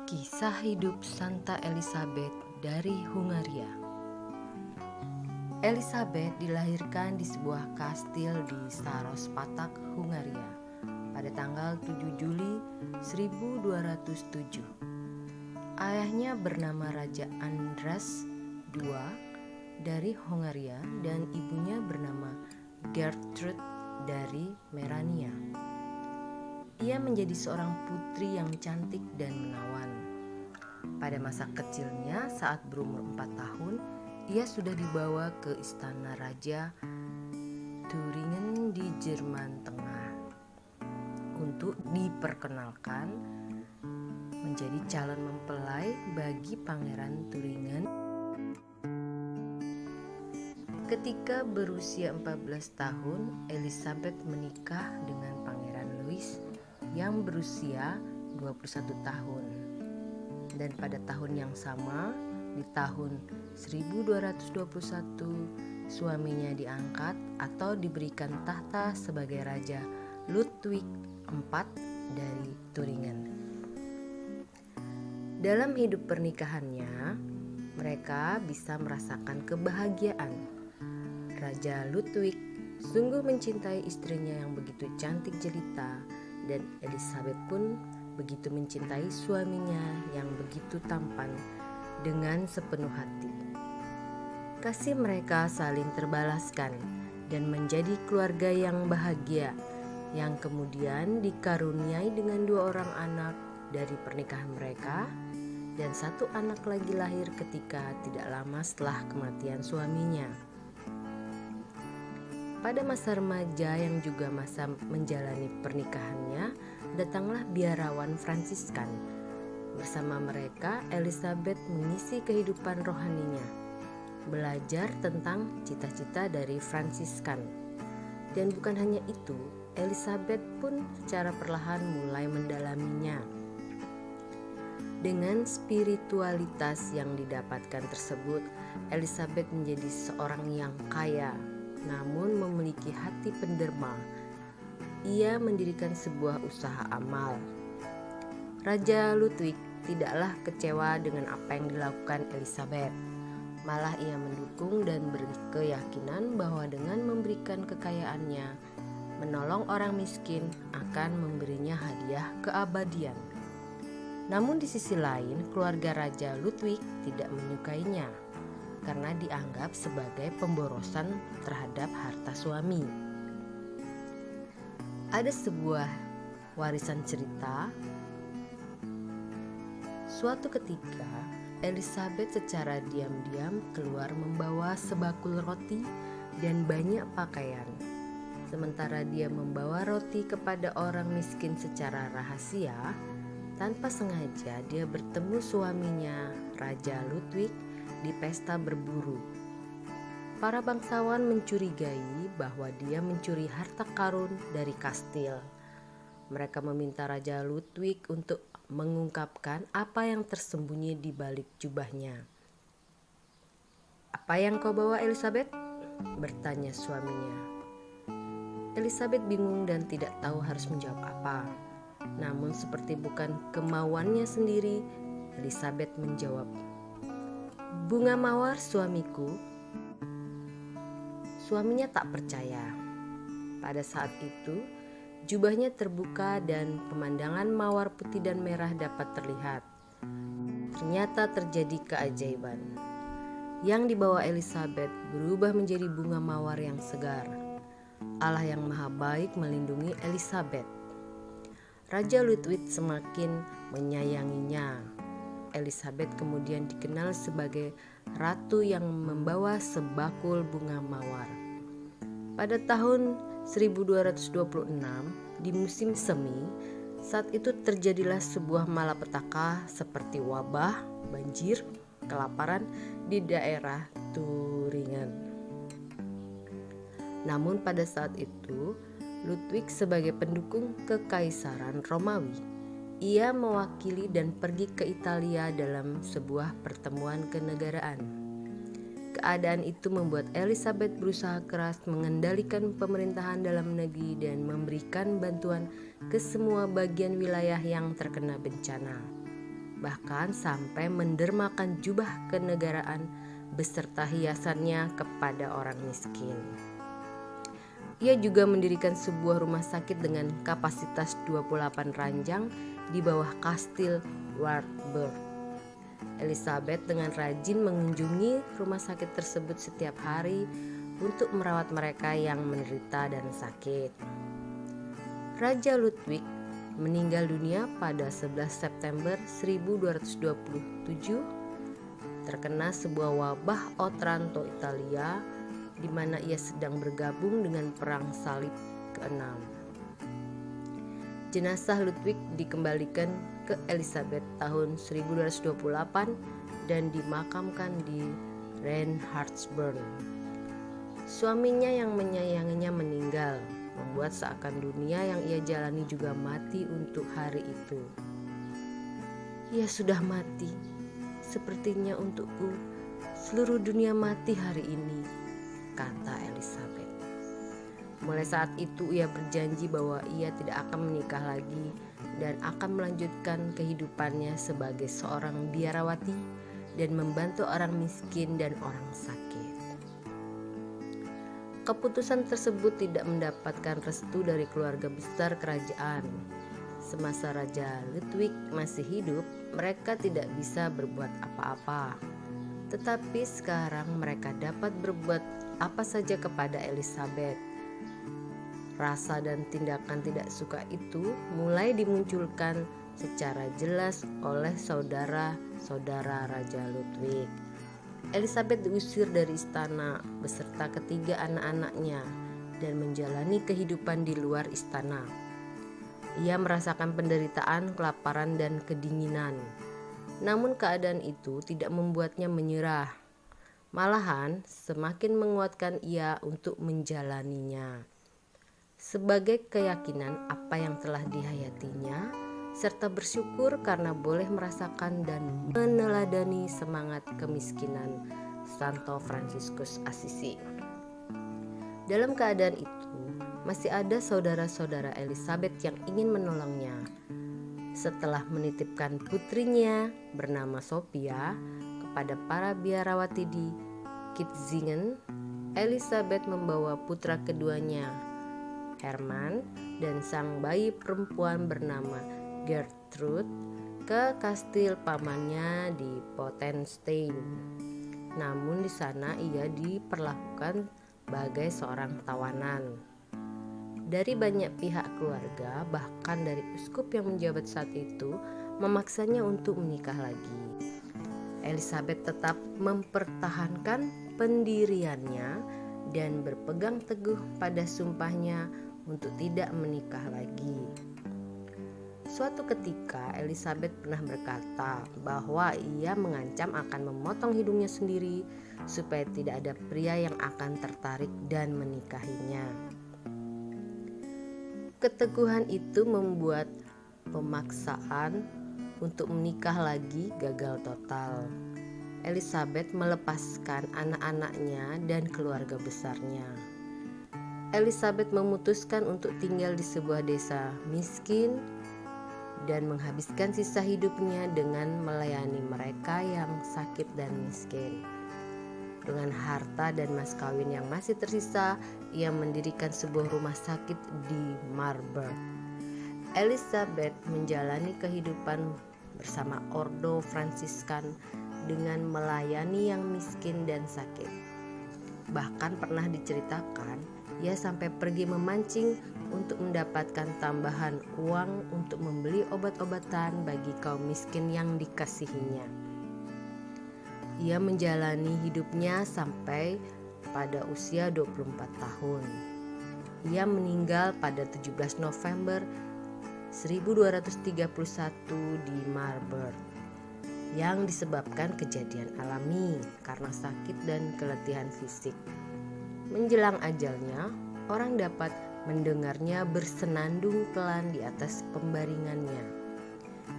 Kisah hidup Santa Elizabeth dari Hungaria. Elizabeth dilahirkan di sebuah kastil di Saros Patak, Hungaria pada tanggal 7 Juli 1207. Ayahnya bernama Raja Andras II dari Hungaria dan ibunya bernama Gertrude dari Merania. Ia menjadi seorang putri yang cantik dan menawan. Pada masa kecilnya, saat berumur 4 tahun, ia sudah dibawa ke istana Raja Thuringen di Jerman Tengah untuk diperkenalkan menjadi calon mempelai bagi Pangeran Thuringen. Ketika berusia 14 tahun, Elizabeth menikah dengan Pangeran Louis yang berusia 21 tahun. Dan pada tahun yang sama, di tahun 1221, suaminya diangkat atau diberikan tahta sebagai Raja Ludwig IV dari Thuringen. Dalam hidup pernikahannya, mereka bisa merasakan kebahagiaan. Raja Ludwig sungguh mencintai istrinya yang begitu cantik jelita, dan Elizabeth pun begitu mencintai suaminya yang begitu tampan dengan sepenuh hati. Kasih mereka saling terbalaskan dan menjadi keluarga yang bahagia, yang kemudian dikaruniai dengan 2 orang anak dari pernikahan mereka, dan 1 anak lagi lahir ketika tidak lama setelah kematian suaminya. Pada masa remaja yang juga masa menjalani pernikahannya, datanglah biarawan Fransiskan. Bersama mereka, Elizabeth mengisi kehidupan rohaninya, belajar tentang cita-cita dari Fransiskan. Dan bukan hanya itu, Elizabeth pun secara perlahan mulai mendalaminya. Dengan spiritualitas yang didapatkan tersebut, Elizabeth menjadi seorang yang kaya, namun memiliki hati penderma. Ia mendirikan sebuah usaha amal. Raja Ludwig tidaklah kecewa dengan apa yang dilakukan Elizabeth. Malah ia mendukung dan berkeyakinan bahwa dengan memberikan kekayaannya, menolong orang miskin akan memberinya hadiah keabadian. Namun di sisi lain, keluarga Raja Ludwig tidak menyukainya karena dianggap sebagai pemborosan terhadap harta suami. Ada sebuah warisan cerita. Suatu ketika, Elizabeth secara diam-diam keluar membawa sebakul roti dan banyak pakaian. Sementara dia membawa roti kepada orang miskin secara rahasia, tanpa sengaja dia bertemu suaminya, Raja Ludwig, di pesta berburu. Para bangsawan mencurigai bahwa dia mencuri harta karun dari kastil. Mereka meminta Raja Ludwig untuk mengungkapkan apa yang tersembunyi di balik jubahnya. "Apa yang kau bawa, Elizabeth?" bertanya suaminya. Elizabeth bingung dan tidak tahu harus menjawab apa. Namun seperti bukan kemauannya sendiri, Elizabeth menjawab, "Bunga mawar, suamiku." Suaminya tak percaya. Pada saat itu, jubahnya terbuka dan pemandangan mawar putih dan merah dapat terlihat. Ternyata terjadi keajaiban. Yang dibawa Elizabeth berubah menjadi bunga mawar yang segar. Allah yang Maha Baik melindungi Elizabeth. Raja Ludwig semakin menyayanginya. Elizabeth kemudian dikenal sebagai ratu yang membawa sebakul bunga mawar. Pada tahun 1226, di musim semi, saat itu terjadilah sebuah malapetaka seperti wabah, banjir, kelaparan di daerah Thuringen. Namun pada saat itu, Ludwig sebagai pendukung kekaisaran Romawi, ia mewakili dan pergi ke Italia dalam sebuah pertemuan kenegaraan. Keadaan itu membuat Elizabeth berusaha keras mengendalikan pemerintahan dalam negeri dan memberikan bantuan ke semua bagian wilayah yang terkena bencana. bahkan sampai mendermakan jubah kenegaraan beserta hiasannya kepada orang miskin. Ia juga mendirikan sebuah rumah sakit dengan kapasitas 28 ranjang di bawah kastil Wartburg. Elizabeth dengan rajin mengunjungi rumah sakit tersebut setiap hari untuk merawat mereka yang menderita dan sakit. Raja Ludwig meninggal dunia pada 11 September 1227 terkena sebuah wabah Otranto Italia di mana ia sedang bergabung dengan Perang Salib ke-6. Jenazah Ludwig dikembalikan ke Elizabeth tahun 1228 dan dimakamkan di Reinhardsburg. Suaminya yang menyayanginya meninggal, membuat seakan dunia yang ia jalani juga mati untuk hari itu. Ia sudah mati, sepertinya untukku seluruh dunia mati hari ini, kata Elizabeth. Mulai saat itu ia berjanji bahwa ia tidak akan menikah lagi dan akan melanjutkan kehidupannya sebagai seorang biarawati dan membantu orang miskin dan orang sakit. Keputusan tersebut tidak mendapatkan restu dari keluarga besar kerajaan. Semasa Raja Ludwig masih hidup, mereka tidak bisa berbuat apa-apa. Tetapi sekarang mereka dapat berbuat apa saja kepada Elizabeth. Rasa dan tindakan tidak suka itu mulai dimunculkan secara jelas oleh saudara-saudara Raja Ludwig. Elizabeth diusir dari istana beserta ketiga anak-anaknya dan menjalani kehidupan di luar istana. Ia merasakan penderitaan, kelaparan, dan kedinginan. Namun keadaan itu tidak membuatnya menyerah. Malahan semakin menguatkan ia untuk menjalaninya. Sebagai keyakinan apa yang telah dihayatinya, serta bersyukur karena boleh merasakan dan meneladani semangat kemiskinan Santo Fransiskus Assisi. Dalam keadaan itu, masih ada saudara-saudara Elizabeth yang ingin menolongnya. Setelah menitipkan putrinya bernama Sophia kepada para biarawati di Kitzingen, Elizabeth membawa putra keduanya, Herman, dan sang bayi perempuan bernama Gertrude ke kastil pamannya di Pottenstein. Namun di sana ia diperlakukan sebagai seorang tawanan. Dari banyak pihak keluarga, bahkan dari uskup yang menjabat saat itu, memaksanya untuk menikah lagi. Elizabeth tetap mempertahankan pendiriannya dan berpegang teguh pada sumpahnya untuk tidak menikah lagi. Suatu ketika Elizabeth pernah berkata bahwa ia mengancam akan memotong hidungnya sendiri supaya tidak ada pria yang akan tertarik dan menikahinya. Keteguhan itu membuat pemaksaan untuk menikah lagi gagal total. Elizabeth melepaskan anak-anaknya dan keluarga besarnya. Elizabeth memutuskan untuk tinggal di sebuah desa miskin dan menghabiskan sisa hidupnya dengan melayani mereka yang sakit dan miskin. Dengan harta dan mas kawin yang masih tersisa, ia mendirikan sebuah rumah sakit di Marburg. Elizabeth menjalani kehidupan bersama Ordo Fransiskan dengan melayani yang miskin dan sakit. Bahkan pernah diceritakan, ia sampai pergi memancing untuk mendapatkan tambahan uang untuk membeli obat-obatan bagi kaum miskin yang dikasihinya. Ia menjalani hidupnya sampai pada usia 24 tahun. Ia meninggal pada 17 November 1231 di Marburg yang disebabkan kejadian alami karena sakit dan keletihan fisik. Menjelang ajalnya, orang dapat mendengarnya bersenandung pelan di atas pembaringannya.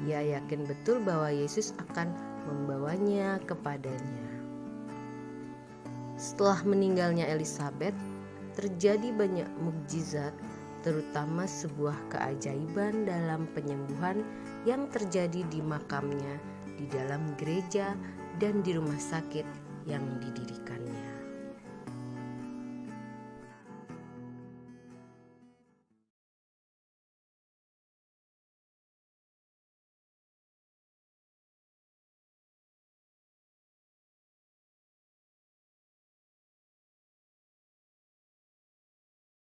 Ia yakin betul bahwa Yesus akan membawanya kepadanya. Setelah meninggalnya Elizabeth, terjadi banyak mukjizat, terutama sebuah keajaiban dalam penyembuhan yang terjadi di makamnya, di dalam gereja, dan di rumah sakit yang didirikannya.